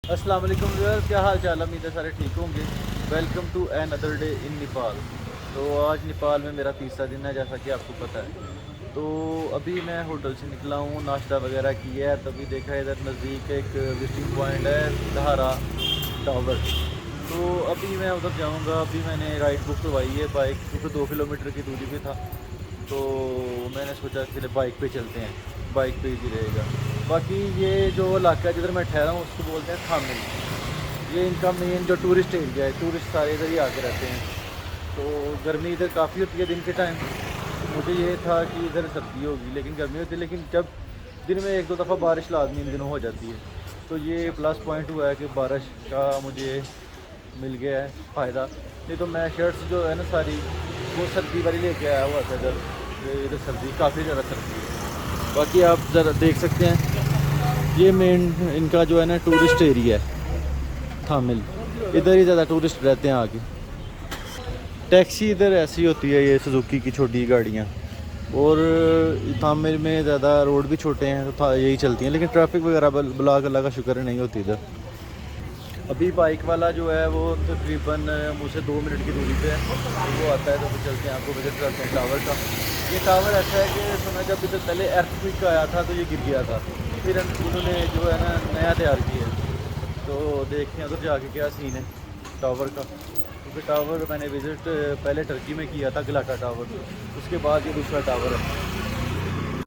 अस्सलाम वालेकुम व्यूअर्स, क्या हाल चाल। उम्मीद है सारे ठीक होंगे। Welcome to another day in Nepal. तो आज नेपाल में मेरा तीसरा दिन है, जैसा कि आपको पता है। तो अभी मैं होटल से निकला हूँ, नाश्ता वगैरह किया है, तभी देखा इधर नज़दीक एक विजिटिंग पॉइंट है, धारा टावर। तो अभी मैं उधर जाऊँगा। अभी मैंने राइड बुक करवाई है बाइक, क्योंकि 2 किलोमीटर की दूरी पे था। तो मैंने सोचा कि बाइक पे चलते हैं, बाइक पे ही रहेगा। बाकी ये जो इलाका है जिधर मैं ठहरा हूँ उसको बोलते हैं थामिल। ये इनका मेन जो टूरिस्ट एरिया है, टूरिस्ट सारे इधर ही आके रहते हैं। तो गर्मी इधर काफ़ी होती है दिन के टाइम। मुझे ये था कि इधर सर्दी होगी लेकिन गर्मी होती है, लेकिन जब दिन में एक दो दफ़ा बारिश लाजमी इन दिनों हो जाती है। तो ये प्लस पॉइंट हुआ है कि बारिश का मुझे मिल गया है फ़ायदा। नहीं तो मैं शर्ट्स जो है ना सारी वो सर्दी वाली लेके आया हुआ था इधर सर्दी काफ़ी ज़्यादा सर्दी है। बाकी आप ज़रा देख सकते हैं, ये मेन इनका जो है ना टूरिस्ट एरिया है थामिल। इधर ही ज़्यादा टूरिस्ट रहते हैं आके। टैक्सी इधर ऐसी होती है, ये सुजुकी की छोटी गाड़ियाँ। और थामिल में ज़्यादा रोड भी छोटे हैं तो यही चलती हैं, लेकिन ट्रैफिक वगैरह ब्लॉक अल्लाह का शुक्र नहीं होती इधर। अभी बाइक वाला जो है वो तकरीबन मुझसे 2 मिनट की दूरी पे है, तो वो आता है तो फिर चलते हैं, आपको विजिट करते हैं टावर का। ये टावर ऐसा है कि सुना जब इधर पहले एर्थक्वेक आया था तो ये गिर गया था, फिर उन्होंने जो है ना नया तैयार किया है। तो देखते हैं उधर जाके क्या सीन है टावर का, क्योंकि टावर मैंने विज़िट पहले टर्की में किया था, गलाटा टावर। उसके बाद ये दूसरा टावर है।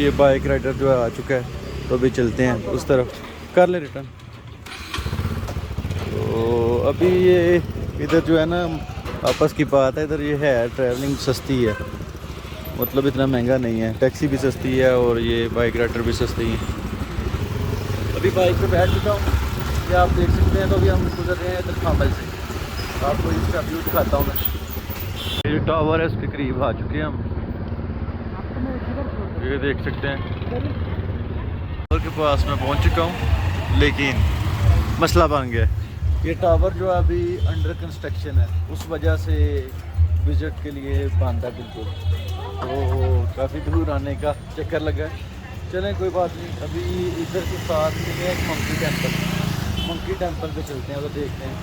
ये बाइक राइडर जो है आ चुका है, तो अभी चलते हैं उस तरफ, कर ले रिटर्न। तो अभी ये इधर जो है ना आपस की बात है, इधर ये है ट्रैवलिंग सस्ती है, मतलब इतना महंगा नहीं है। टैक्सी भी सस्ती है और ये बाइक राइडर भी सस्ती है। अभी बाइक पे बैठ चुका हूँ, ये आप देख सकते हैं। तो अभी हम गुजर रहे हैं इधर थामल से, आपको इसका व्यू दिखाता हूँ मैं। ये जो टावर है उसके करीब आ चुके हैं हम, ये देख सकते हैं। टावर के पास मैं पहुँच चुका हूँ, लेकिन मसला बन गया। ये टावर जो है अभी अंडर कंस्ट्रक्शन है, उस वजह से विजिट के लिए बंद है बिल्कुल। तो काफ़ी दूर आने का चक्कर लगा है। चलें कोई बात नहीं। अभी इधर के साथ में है एक मंकी टेम्पल पे चलते हैं, तो देखते हैं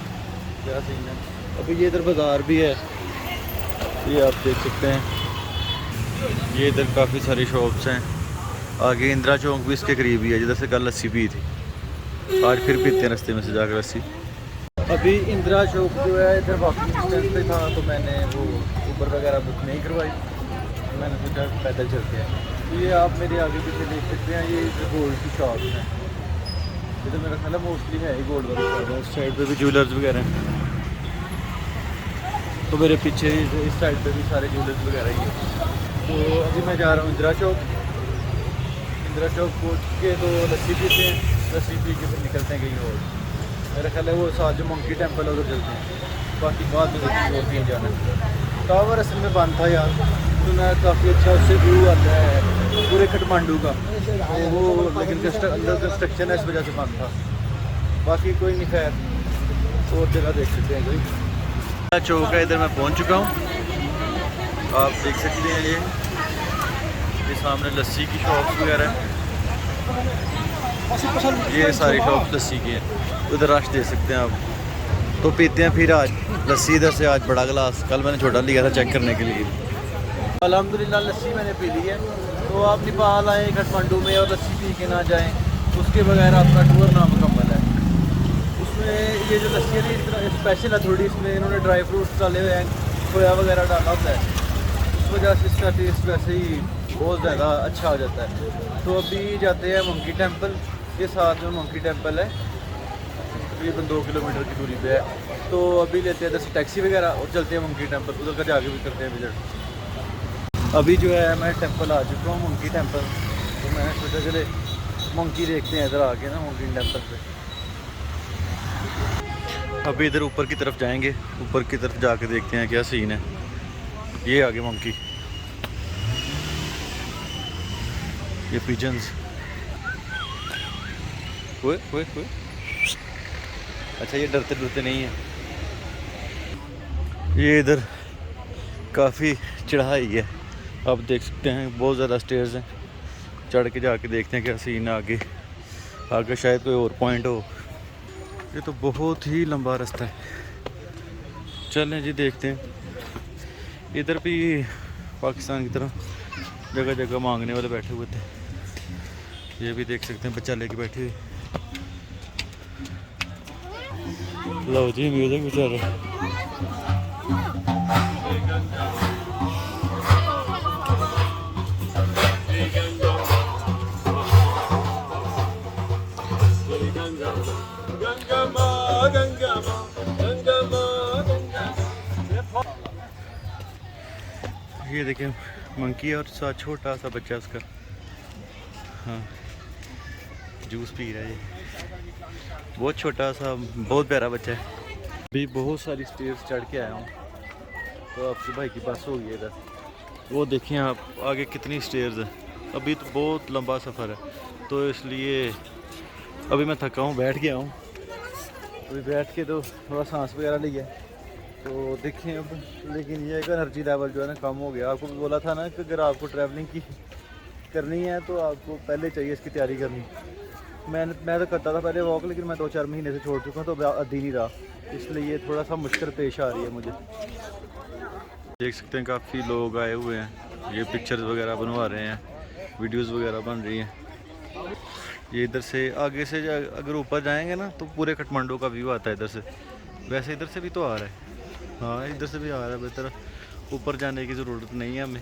क्या सीन है। अभी ये इधर बाज़ार भी है, ये आप देख सकते हैं। ये इधर काफ़ी सारी शॉप्स हैं। आगे इंदिरा चौक भी इसके करीब ही है, जिधर से कल लस्सी पी थी, आज फिर पीते हैं रास्ते में से जाकर लस्सी। अभी इंदिरा चौक जो है इधर वॉकिंग डिस्टेंस पे था, तो मैंने वो ऊबर वगैरह बुक नहीं करवाई, तो मैंने सोचा पैदल चलते हैं। तो ये आप मेरे आगे पीछे देख सकते हैं, ये गोल्ड की शॉप है। इधर मेरा ख्याल है मोस्टली है ही गोल्ड वाली शॉप है। उस साइड पे भी ज्वेलर्स वगैरह हैं, तो मेरे पीछे इस साइड पे भी सारे ज्वेलर्स वगैरह ही हैं। तो अभी मैं जा रहा हूँ इंदिरा चौक पहुँच के तो लस्सी पीते हैं, लस्सी पी के फिर निकलते हैं कहीं और। मेरा ख्याल है वो साथ जो मंकी टेम्पल है उधर चलते हैं, बाकी बाद में और कहीं जाना है। टावर असल में बंद था यार, तो मैं काफ़ी अच्छा उससे व्यू आता है पूरे काठमांडू का, तो वो लेकिन अंदर कंस्ट्रक्शन है इस वजह से बंद था। बाकी कोई नहीं, खैर और जगह देख सकते हैं कोई। चौक है, इधर मैं पहुंच चुका हूं, आप देख सकते हैं। ये सामने लस्सी की शॉप्स वगैरह है, ये सारी शॉप्स लस्सी की हैं। उधर रश दे सकते हैं आप। तो पीते हैं फिर आज लस्सी इधर से, आज बड़ा गिलास, कल मैंने छोटा लिया था चेक करने के लिए। अल्हम्दुलिल्लाह लस्सी मैंने पी ली है। तो आप नेपाल आए काठमांडू में और लस्सी पी के ना जाएं, उसके बगैर आपका टूर नामुकम्मल है। उसमें ये जो लस्सी है ना स्पेशल है थोड़ी, इसमें इन्होंने ड्राई फ्रूट्स डाले हुए हैं, खोया वगैरह डाला होता है, उस वजह से इसका टेस्ट वैसे ही बहुत ज़्यादा अच्छा हो जाता है। तो अभी जाते हैं मंकी टेम्पल, ये साथ में मंकी टेम्पल है, तकरीबन 2 किलोमीटर की दूरी पे है। तो अभी लेते हैं इधर से टैक्सी वगैरह और चलते हैं मंकी टेम्पल, उधर का जाके भी करते हैं विजिट। अभी जो है मैं टेम्पल आ चुका हूँ, मंकी टेम्पल। तो मैंने सोचा चले मंकी देखते हैं इधर आके ना मंकी टेम्पल पे। अभी इधर ऊपर की तरफ जाएंगे, ऊपर की तरफ जाके देखते हैं क्या सीन है। ये आगे मंकी, ये पिजन्स, ओए ओए ओए, अच्छा ये डरते डरते नहीं है। ये इधर काफ़ी चढ़ाई है, आप देख सकते हैं, बहुत ज़्यादा स्टेयर्स हैं। चढ़ के जाके देखते हैं क्या सीन है आगे, आगे शायद कोई और पॉइंट हो। ये तो बहुत ही लंबा रास्ता है। चलें जी देखते हैं। इधर भी पाकिस्तान की तरह जगह जगह मांगने वाले बैठे हुए थे। ये भी देख सकते हैं बच्चा लेके बैठे हुए। लो जी म्यूजिक बेचारे। ये देखें मंकी और साथ छोटा सा बच्चा उसका, हाँ जूस पी रहा है। ये बहुत छोटा सा बहुत प्यारा बच्चा है। अभी बहुत सारी स्टेयर्स चढ़ के आया हूँ, तो आपके भाई की बस हो गई है इधर। वो देखें आप आगे कितनी स्टेयर्स है। अभी तो बहुत लंबा सफ़र है, तो इसलिए अभी मैं थका हूँ, बैठ गया हूँ। अभी बैठ के तो थोड़ा सांस वगैरह लिया, तो देखें अब। लेकिन ये एनर्जी लेवल जो है ना कम हो गया। आपको भी बोला था ना कि अगर आपको ट्रैवलिंग की करनी है तो आपको पहले चाहिए इसकी तैयारी करनी। मैं तो करता था पहले वॉक, लेकिन मैं 2-4 महीने से छोड़ चुका हूँ, तो अधी नहीं रहा, इसलिए थोड़ा सा मुश्किल पेश आ रही है मुझे। देख सकते हैं काफ़ी लोग आए हुए हैं, ये पिक्चर्स वगैरह बनवा रहे हैं, वीडियोस वगैरह बन रही हैं। ये इधर से आगे से अगर ऊपर जाएंगे ना तो पूरे काठमांडू का व्यू आता है इधर से। वैसे इधर से भी तो आ रहा है, हाँ इधर से भी आ रहा है। बेहतर ऊपर जाने की ज़रूरत नहीं है हमें,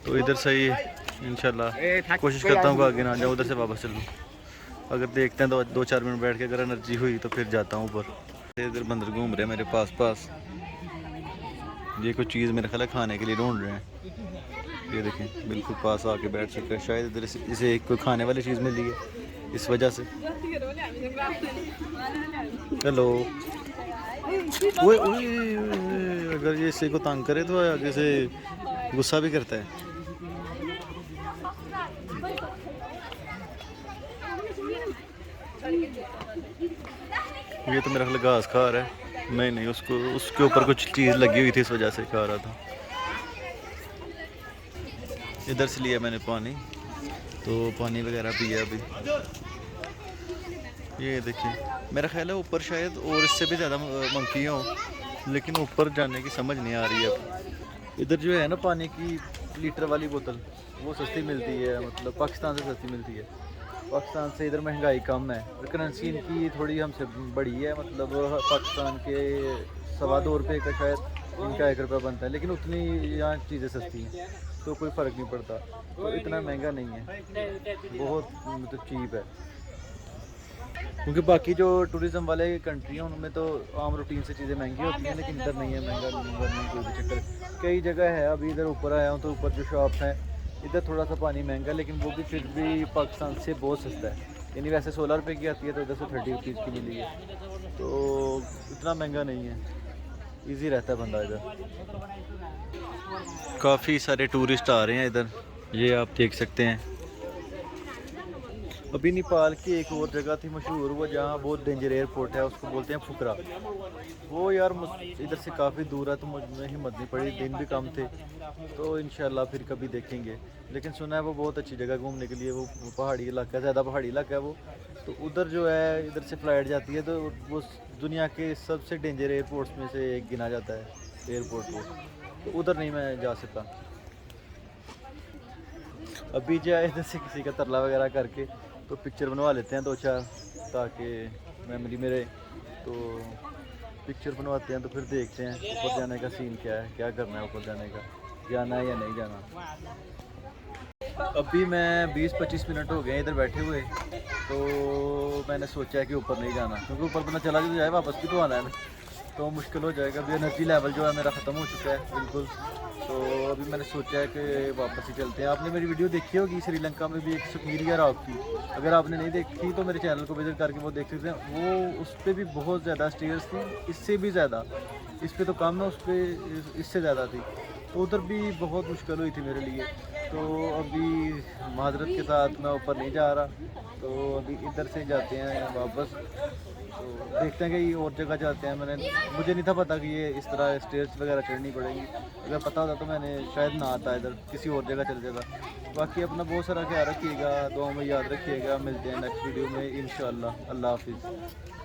तो इधर से ही इंशाल्लाह कोशिश करता हूँ कि आगे ना जाऊँ, उधर से वापस चलूँ। अगर देखते हैं तो 2-4 मिनट बैठ के अगर एनर्जी हुई तो फिर जाता हूँ ऊपर। इधर बंदर घूम रहे हैं मेरे पास। ये कुछ चीज़ मेरा ख्याल है खाने के लिए ढूंढ रहे हैं। ये देखें बिल्कुल पास आके बैठ चुके हैं, शायद इधर इसे कोई खाने वाली चीज़ मिली है इस वजह से। हेलो। अगर ये इसे को तंग करे तो आगे से गुस्सा भी करता है। ये तो मेरा ख्याल घास खा रहा है। नहीं उसके ऊपर कुछ चीज़ लगी हुई थी, इस वजह से खा रहा था। इधर से लिया मैंने पानी, तो पानी वगैरह पिया अभी। ये देखिए मेरा ख्याल है ऊपर शायद और इससे भी ज़्यादा मंकी हो, लेकिन ऊपर जाने की समझ नहीं आ रही है अब। इधर जो है ना पानी की लीटर वाली बोतल वो सस्ती मिलती है, मतलब पाकिस्तान से सस्ती मिलती है। पाकिस्तान से इधर महंगाई कम है और करेंसी इनकी थोड़ी हमसे बड़ी है, मतलब पाकिस्तान के 2.25 रुपये का शायद इनका 1 रुपया बनता है, लेकिन उतनी यहाँ चीज़ें सस्ती हैं, तो कोई फ़र्क नहीं पड़ता। तो इतना महंगा नहीं है, बहुत मतलब चीप है। क्योंकि बाकी जो टूरिज़म वाले कंट्री हैं उनमें तो आम रूटीन से चीज़ें महंगी होती हैं, लेकिन इधर नहीं है महंगा नहीं कोई भी चक्कर। कई जगह है, अभी इधर ऊपर आया हूँ तो ऊपर जो शॉप हैं इधर थोड़ा सा पानी महंगा, लेकिन वो भी फिर भी पाकिस्तान से बहुत सस्ता है। यानी वैसे 16 रुपये की आती है, तो इधर से 30 रुपीज़ की मिली है, तो इतना महंगा नहीं है, इजी रहता है बंदा इधर। काफ़ी सारे टूरिस्ट आ रहे हैं इधर, ये आप देख सकते हैं। अभी नेपाल की एक और जगह थी मशहूर, वो जहाँ बहुत डेंजर एयरपोर्ट है, उसको बोलते हैं फुकरा। वो यार इधर से काफ़ी दूर है, तो मुझे हिम्मत नहीं पड़ी, दिन भी कम थे, तो इंशाल्लाह फिर कभी देखेंगे। लेकिन सुना है वो बहुत अच्छी जगह घूमने के लिए, वो पहाड़ी इलाका है, ज़्यादा पहाड़ी इलाका है वो। तो उधर जो है इधर से फ़्लाइट जाती है, तो वो दुनिया के सबसे डेंजर एयरपोर्ट्स में से एक गिना जाता है एयरपोर्ट वो, तो उधर नहीं मैं जा सकता। अभी जाए इधर से किसी का तरला वगैरह करके तो पिक्चर बनवा लेते हैं 2-4, ताकि मेमोरी मेरे, तो पिक्चर बनवाते हैं। तो फिर देखते हैं ऊपर जाने का सीन क्या है, क्या करना है ऊपर जाने का, जाना है या नहीं जाना। अभी मैं 20-25 मिनट हो गए इधर बैठे हुए, तो मैंने सोचा है कि ऊपर नहीं जाना, क्योंकि ऊपर बंदा चला भी जाए वापस भी तो आना है ना, तो मुश्किल हो जाएगा। अभी एनर्जी लेवल जो है मेरा ख़त्म हो चुका है बिल्कुल, तो अभी मैंने सोचा है कि वापस ही चलते हैं। आपने मेरी वीडियो देखी होगी श्रीलंका में भी एक सुपीरियर रॉक की, अगर आपने नहीं देखी तो मेरे चैनल को विजिट करके वो देख सकते हैं। वो उस पर भी बहुत ज़्यादा स्टेयर्स थी, इससे भी ज़्यादा, इस पर तो कम है, उस पर इससे ज़्यादा थी, तो उधर भी बहुत मुश्किल हुई थी मेरे लिए। तो अभी माजरत के साथ मैं ऊपर नहीं जा रहा, तो अभी इधर से जाते हैं वापस, तो देखते हैं कि और जगह जाते हैं। मुझे नहीं था पता कि ये इस तरह स्टेयर्स वगैरह चढ़नी पड़ेंगी, अगर पता होता तो मैंने शायद ना आता, इधर किसी और जगह चल जाता। बाकी अपना बहुत सारा ख्याल रखिएगा, दुआ में याद रखिएगा, मिलते हैं नेक्स्ट वीडियो में इंशाअल्लाह। अल्लाह हाफिज़।